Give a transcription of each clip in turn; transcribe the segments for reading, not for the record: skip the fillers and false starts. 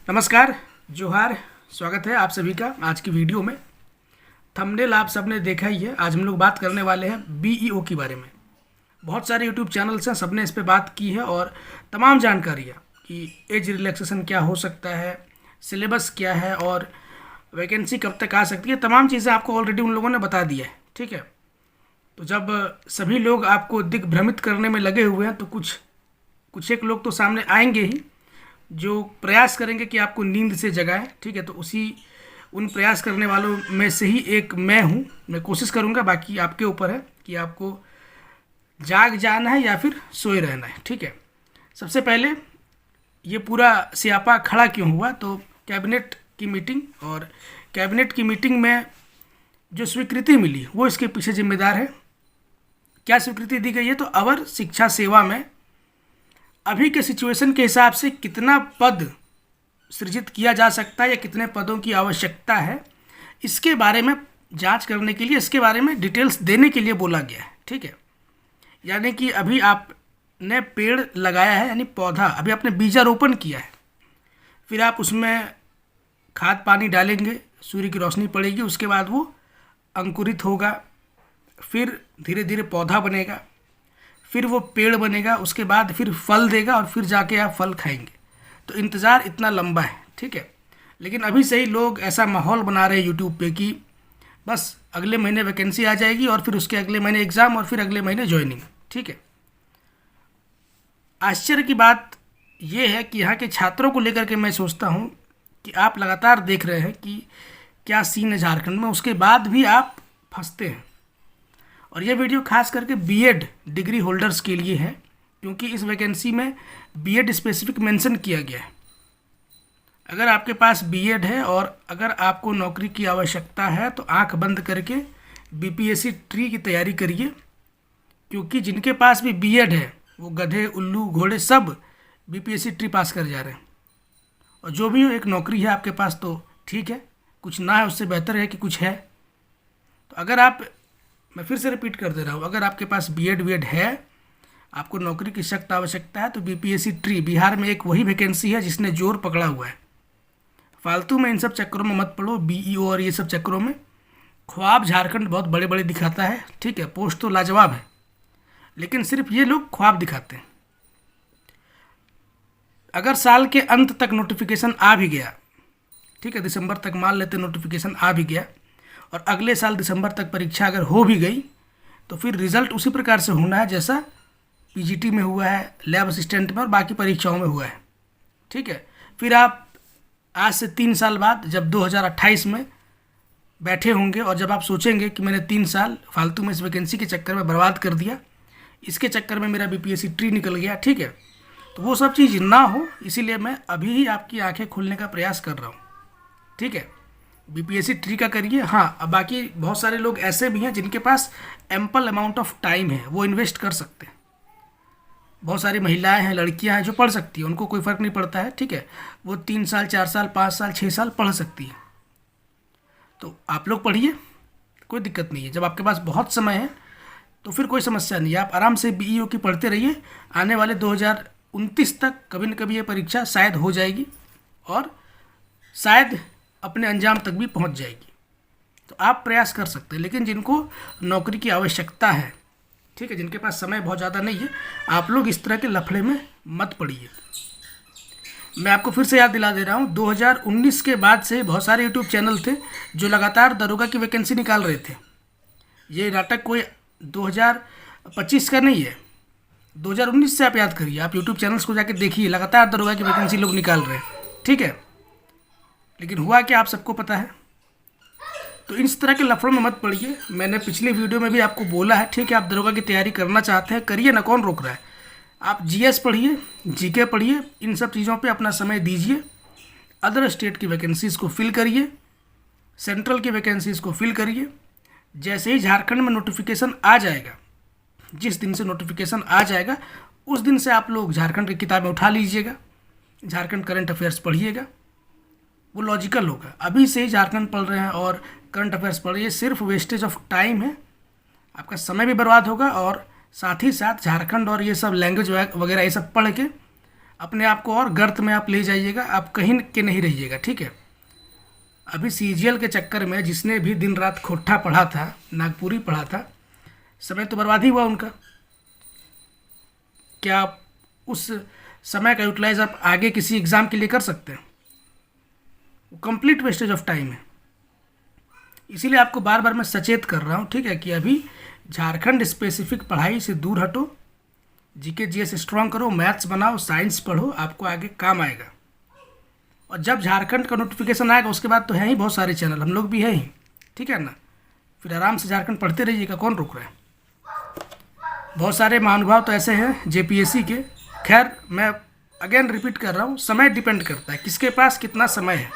नमस्कार, जोहार। स्वागत है आप सभी का आज की वीडियो में। थंबनेल आप सबने देखा ही है। आज हम लोग बात करने वाले हैं बीईओ के बारे में। बहुत सारे यूट्यूब चैनल्स हैं, सबने इस पे बात की है और तमाम जानकारियाँ कि एज रिलैक्सेशन क्या हो सकता है, सिलेबस क्या है और वैकेंसी कब तक आ सकती है, तमाम चीज़ें आपको ऑलरेडी उन लोगों ने बता दिया है। ठीक है, तो जब सभी लोग आपको दिग्भ्रमित करने में लगे हुए हैं तो कुछ एक लोग तो सामने आएंगे ही जो प्रयास करेंगे कि आपको नींद से जगाएं। ठीक है, तो उन प्रयास करने वालों में से ही एक मैं हूं। मैं कोशिश करूंगा, बाकी आपके ऊपर है कि आपको जाग जाना है या फिर सोए रहना है। ठीक है, सबसे पहले ये पूरा स्यापा खड़ा क्यों हुआ, तो कैबिनेट की मीटिंग, और कैबिनेट की मीटिंग में जो स्वीकृति मिली वो इसके पीछे जिम्मेदार है। क्या स्वीकृति दी गई है, तो अवर शिक्षा सेवा में अभी के सिचुएशन के हिसाब से कितना पद सृजित किया जा सकता है या कितने पदों की आवश्यकता है, इसके बारे में जांच करने के लिए, इसके बारे में डिटेल्स देने के लिए बोला गया है। ठीक है, यानी कि अभी आपने पेड़ लगाया है, यानी पौधा अभी आपने बीजारोपण किया है, फिर आप उसमें खाद पानी डालेंगे, सूर्य की रोशनी पड़ेगी, उसके बाद वो अंकुरित होगा, फिर धीरे धीरे पौधा बनेगा, फिर वो पेड़ बनेगा, उसके बाद फिर फल देगा और फिर जाके आप फल खाएंगे। तो इंतज़ार इतना लंबा है। ठीक है, लेकिन अभी से ही लोग ऐसा माहौल बना रहे हैं यूट्यूब पे कि बस अगले महीने वैकेंसी आ जाएगी और फिर उसके अगले महीने एग्ज़ाम और फिर अगले महीने ज्वाइनिंग। ठीक है, आश्चर्य की बात यह है कि यहाँ के छात्रों को लेकर के मैं सोचता हूँ कि आप लगातार देख रहे हैं कि क्या सीन है झारखंड में, उसके बाद भी आप फंसते हैं। और ये वीडियो खास करके बीएड डिग्री होल्डर्स के लिए है, क्योंकि इस वैकेंसी में बीएड स्पेसिफिक मेंशन किया गया है। अगर आपके पास बीएड है और अगर आपको नौकरी की आवश्यकता है तो आंख बंद करके बीपीएससी ट्री की तैयारी करिए, क्योंकि जिनके पास भी बीएड है वो गधे उल्लू घोड़े सब बीपीएससी ट्री पास कर जा रहे हैं। और जो भी एक नौकरी है आपके पास तो ठीक है, कुछ ना है उससे बेहतर है कि कुछ है। तो अगर आप, मैं फिर से रिपीट कर दे रहा हूँ, अगर आपके पास बीएड है, आपको नौकरी की सख्त आवश्यकता है, तो बीपीएससी ट्री बिहार में एक वही वैकेंसी है जिसने जोर पकड़ा हुआ है। फालतू में इन सब चक्करों में मत पड़ो, बीईओ और ये सब चक्करों में। ख्वाब झारखंड बहुत बड़े बड़े दिखाता है। ठीक है, पोस्ट तो लाजवाब है, लेकिन सिर्फ ये लोग ख्वाब दिखाते हैं। अगर साल के अंत तक नोटिफिकेशन आ भी गया, ठीक है, दिसंबर तक मान लेते नोटिफिकेशन आ भी गया, और अगले साल दिसंबर तक परीक्षा अगर हो भी गई, तो फिर रिज़ल्ट उसी प्रकार से होना है जैसा पीजीटी में हुआ है, लैब असिस्टेंट में और बाकी परीक्षाओं में हुआ है। ठीक है, फिर आप आज से 3 साल बाद जब 2028 में बैठे होंगे और जब आप सोचेंगे कि मैंने 3 साल फालतू में इस वैकेंसी के चक्कर में बर्बाद कर दिया, इसके चक्कर में मेरा बीपीएससी ट्री निकल गया। ठीक है, तो वो सब चीज़ ना हो, इसीलिए मैं अभी ही आपकी आंखें खोलने का प्रयास कर रहा हूँ। ठीक है, बीपीएससी ट्री का करिए। हाँ, अब बाकी बहुत सारे लोग ऐसे भी हैं जिनके पास एम्पल अमाउंट ऑफ टाइम है, वो इन्वेस्ट कर सकते हैं। बहुत सारी महिलाएं हैं, लड़कियां हैं जो पढ़ सकती हैं, उनको कोई फ़र्क नहीं पड़ता है। ठीक है, वो 3 साल 4 साल 5 साल 6 साल पढ़ सकती है। तो आप लोग पढ़िए, कोई दिक्कत नहीं है। जब आपके पास बहुत समय है तो फिर कोई समस्या नहीं है, आप आराम से बीईओ की पढ़ते रहिए। आने वाले 2029 तक कभी न कभी ये परीक्षा शायद हो जाएगी और शायद अपने अंजाम तक भी पहुंच जाएगी। तो आप प्रयास कर सकते हैं, लेकिन जिनको नौकरी की आवश्यकता है, ठीक है, जिनके पास समय बहुत ज़्यादा नहीं है, आप लोग इस तरह के लफड़े में मत पड़िए। मैं आपको फिर से याद दिला दे रहा हूँ, 2019 के बाद से बहुत सारे यूट्यूब चैनल थे जो लगातार दरोगा की वैकेंसी निकाल रहे थे। ये नाटक कोई 2025 का नहीं है, 2019 से आप याद करिए, आप यूट्यूब चैनल्स को जाके देखिए, लगातार दरोगा की वैकेंसी लोग निकाल रहे हैं। ठीक है, लेकिन हुआ क्या आप सबको पता है। तो इस तरह के लफड़ों में मत पड़िए। मैंने पिछले वीडियो में भी आपको बोला है, ठीक है, आप दरोगा की तैयारी करना चाहते हैं, करिए ना, कौन रोक रहा है। आप जीएस पढ़िए, जीके पढ़िए, इन सब चीज़ों पे अपना समय दीजिए। अदर स्टेट की वैकेंसीज़ को फिल करिए, सेंट्रल की वैकेंसीज़ को फिल करिए। जैसे ही झारखंड में नोटिफिकेशन आ जाएगा, जिस दिन से नोटिफिकेशन आ जाएगा उस दिन से आप लोग झारखंड की किताबें उठा लीजिएगा, झारखंड करंट अफेयर्स पढ़िएगा, वो लॉजिकल होगा। अभी से ही झारखंड पढ़ रहे हैं और करंट अफेयर्स पढ़ रहे हैं, ये सिर्फ वेस्टेज ऑफ टाइम है, आपका समय भी बर्बाद होगा और साथ ही साथ झारखंड और ये सब लैंग्वेज वगैरह ये सब पढ़ के अपने आप को और गर्त में आप ले जाइएगा, आप कहीं के नहीं रहिएगा, ठीक है। अभी सीजीएल के चक्कर में जिसने भी दिन रात खोट्ठा पढ़ा था, नागपुरी पढ़ा था, समय तो बर्बाद ही हुआ उनका। क्या आप उस समय का यूटिलाइज आप आगे किसी एग्ज़ाम के लिए कर सकते हैं? वो कंप्लीट वेस्टेज ऑफ टाइम है। इसीलिए आपको बार बार मैं सचेत कर रहा हूँ, ठीक है, कि अभी झारखंड स्पेसिफिक पढ़ाई से दूर हटो, जीके जीएस स्ट्रांग करो, मैथ्स बनाओ, साइंस पढ़ो, आपको आगे काम आएगा। और जब झारखंड का नोटिफिकेशन आएगा उसके बाद तो है ही बहुत सारे चैनल, हम लोग भी हैं ही, ठीक है ना। फिर आराम से झारखंड पढ़ते रहिएगा, कौन रोक रहा है। बहुत सारे महानुभाव तो ऐसे हैं जेपीएससी के। खैर, मैं अगेन रिपीट कर रहा हूँ, समय डिपेंड करता है किसके पास कितना समय है।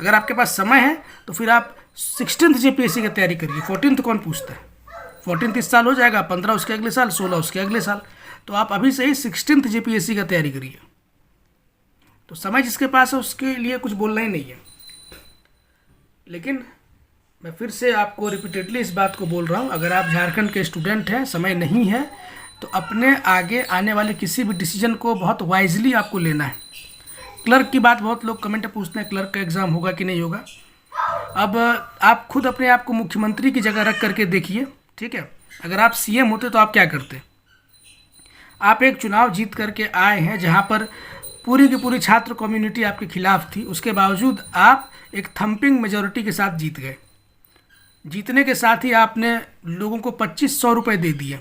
अगर आपके पास समय है तो फिर आप 16th जेपीएससी की तैयारी करिए। 14th कौन पूछता है? 14th इस साल हो जाएगा, 15 उसके अगले साल, 16 उसके अगले साल। तो आप अभी से ही 16th जेपीएससी का तैयारी करिए। तो समय जिसके पास है उसके लिए कुछ बोलना ही नहीं है। लेकिन मैं फिर से आपको रिपीटेडली इस बात को बोल रहा हूँ, अगर आप झारखंड के स्टूडेंट हैं, समय नहीं है, तो अपने आगे आने वाले किसी भी डिसीजन को बहुत वाइजली आपको लेना है। क्लर्क की बात बहुत लोग कमेंट में पूछते हैं, क्लर्क का एग्ज़ाम होगा कि नहीं होगा। अब आप खुद अपने आप को मुख्यमंत्री की जगह रख करके देखिए, ठीक है। अगर आप सीएम होते तो आप क्या करते? आप एक चुनाव जीत करके आए हैं जहाँ पर पूरी की पूरी छात्र कम्युनिटी आपके खिलाफ थी, उसके बावजूद आप एक थम्पिंग मेजॉरिटी के साथ जीत गए। जीतने के साथ ही आपने लोगों को 2500 रुपये दे दिए,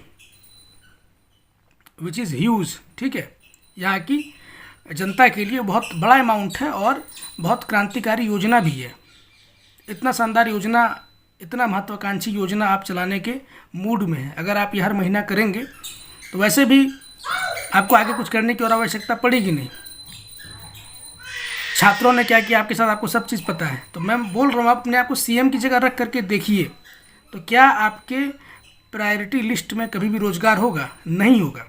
विच इज़ ह्यूज, ठीक है। यहाँ की जनता के लिए बहुत बड़ा अमाउंट है और बहुत क्रांतिकारी योजना भी है। इतना शानदार योजना, इतना महत्वाकांक्षी योजना आप चलाने के मूड में है। अगर आप ये हर महीना करेंगे तो वैसे भी आपको आगे कुछ करने की और आवश्यकता पड़ेगी नहीं। छात्रों ने क्या किया आपके साथ, आपको सब चीज़ पता है। तो मैं बोल रहा हूँ, आप अपने आप को सीएम की जगह रख करके देखिए, तो क्या आपके प्रायोरिटी लिस्ट में कभी भी रोजगार होगा? नहीं होगा।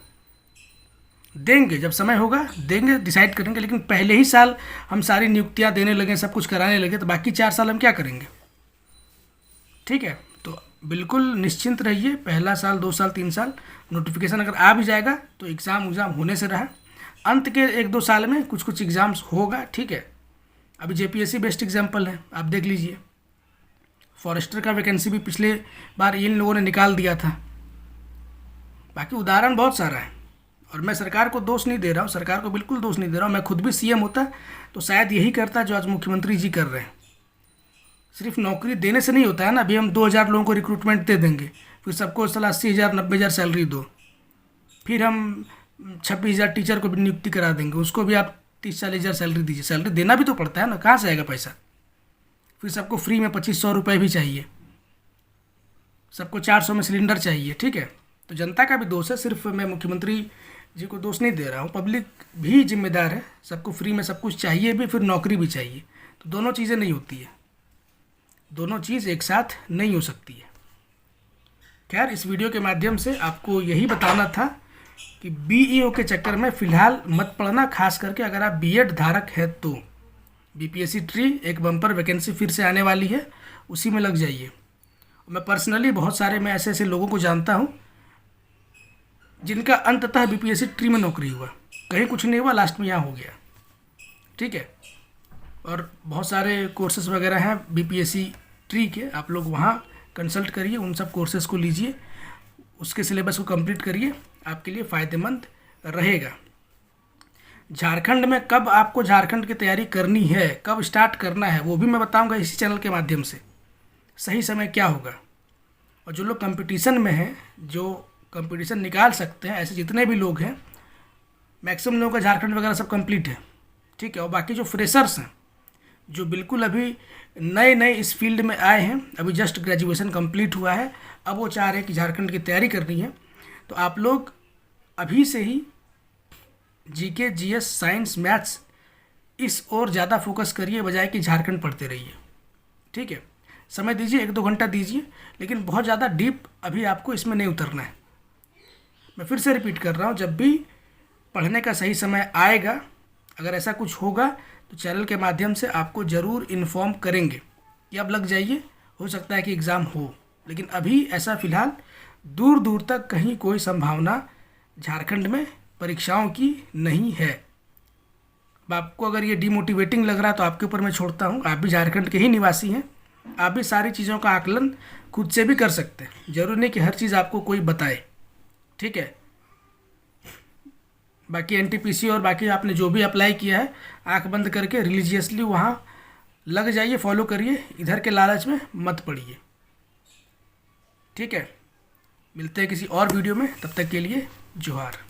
देंगे, जब समय होगा देंगे, डिसाइड करेंगे। लेकिन पहले ही साल हम सारी नियुक्तियां देने लगे, सब कुछ कराने लगे, तो बाकी 4 साल हम क्या करेंगे? ठीक है, तो बिल्कुल निश्चिंत रहिए। पहला साल, 2 साल, 3 साल नोटिफिकेशन अगर आ भी जाएगा तो एग्ज़ाम होने से रहा। अंत के 1-2 साल में कुछ कुछ एग्ज़ाम्स होगा, ठीक है। अभी जेपीएससी बेस्ट एग्जाम्पल है, आप देख लीजिए। फॉरेस्टर का वैकेंसी भी पिछले बार इन लोगों ने निकाल दिया था। बाकी उदाहरण बहुत सारा है और मैं सरकार को दोष नहीं दे रहा हूँ, सरकार को बिल्कुल दोष नहीं दे रहा हूँ। मैं खुद भी सीएम होता तो शायद यही करता जो आज मुख्यमंत्री जी कर रहे हैं। सिर्फ नौकरी देने से नहीं होता है ना। अभी हम 2000 लोगों को रिक्रूटमेंट दे देंगे, फिर सबको 80,000 90,000 सैलरी दो, फिर हम 26,000 टीचर को भी नियुक्ति करा देंगे, उसको भी आप 30-40,000 सैलरी दीजिए। सैलरी देना भी तो पड़ता है ना, कहाँ से आएगा पैसा? फिर सबको फ्री में 2500 रुपये भी चाहिए, सबको 400 में सिलेंडर चाहिए, ठीक है। तो जनता का भी दोष है, सिर्फ मैं मुख्यमंत्री जी को दोष नहीं दे रहा हूँ। पब्लिक भी जिम्मेदार है, सबको फ्री में सब कुछ चाहिए भी, फिर नौकरी भी चाहिए। तो दोनों चीज़ें नहीं होती है, दोनों चीज़ एक साथ नहीं हो सकती है। खैर, इस वीडियो के माध्यम से आपको यही बताना था कि बीईओ के चक्कर में फ़िलहाल मत पड़ना। खास करके अगर आप बीएड धारक है तो बीपीएससी ट्री एक बम्पर वैकेंसी फिर से आने वाली है, उसी में लग जाइए। मैं पर्सनली बहुत सारे मैं ऐसे लोगों को जानता हूँ जिनका अंततः बीपीएससी ट्री में नौकरी हुआ, कहीं कुछ नहीं हुआ, लास्ट में यहाँ हो गया, ठीक है। और बहुत सारे कोर्सेज वगैरह हैं बीपीएससी ट्री के, आप लोग वहाँ कंसल्ट करिए, उन सब कोर्सेज को लीजिए, उसके सिलेबस को कंप्लीट करिए, आपके लिए फ़ायदेमंद रहेगा। झारखंड में कब आपको झारखंड की तैयारी करनी है, कब स्टार्ट करना है, वो भी मैं बताऊंगा इसी चैनल के माध्यम से। सही समय क्या होगा, और जो लोग कंपटीशन में हैं, जो कंपटीशन निकाल सकते हैं, ऐसे जितने भी लोग हैं, मैक्सिमम लोगों का झारखंड वगैरह सब कंप्लीट है, ठीक है। और बाकी जो फ्रेशर्स हैं, जो बिल्कुल अभी नए नए इस फील्ड में आए हैं, अभी जस्ट ग्रेजुएशन कंप्लीट हुआ है, अब वो चाह रहे हैं कि झारखंड की तैयारी करनी है, तो आप लोग अभी से ही जीके, जीएस, साइंस, मैथ्स इस ओर ज़्यादा फोकस करिए, बजाय कि झारखंड पढ़ते रहिए, ठीक है। समय दीजिए, 1-2 घंटा दीजिए, लेकिन बहुत ज़्यादा डीप अभी आपको इसमें नहीं उतरना है। मैं फिर से रिपीट कर रहा हूँ, जब भी पढ़ने का सही समय आएगा, अगर ऐसा कुछ होगा तो चैनल के माध्यम से आपको ज़रूर इन्फॉर्म करेंगे कि अब लग जाइए, हो सकता है कि एग्ज़ाम हो। लेकिन अभी ऐसा फ़िलहाल दूर दूर तक कहीं कोई संभावना झारखंड में परीक्षाओं की नहीं है। अब आपको अगर ये डिमोटिवेटिंग लग रहा है तो आपके ऊपर मैं छोड़ता हूँ, आप भी झारखंड के ही निवासी हैं, आप भी सारी चीज़ों का आकलन खुद से भी कर सकते हैं, जरूरी नहीं कि हर चीज़ आपको कोई बताए। ठीक है, बाकी एनटीपीसी और बाकी आपने जो भी अप्लाई किया है, आंख बंद करके रिलीजियसली वहाँ लग जाइए, फॉलो करिए, इधर के लालच में मत पड़िए। ठीक है, मिलते हैं किसी और वीडियो में, तब तक के लिए जोहार।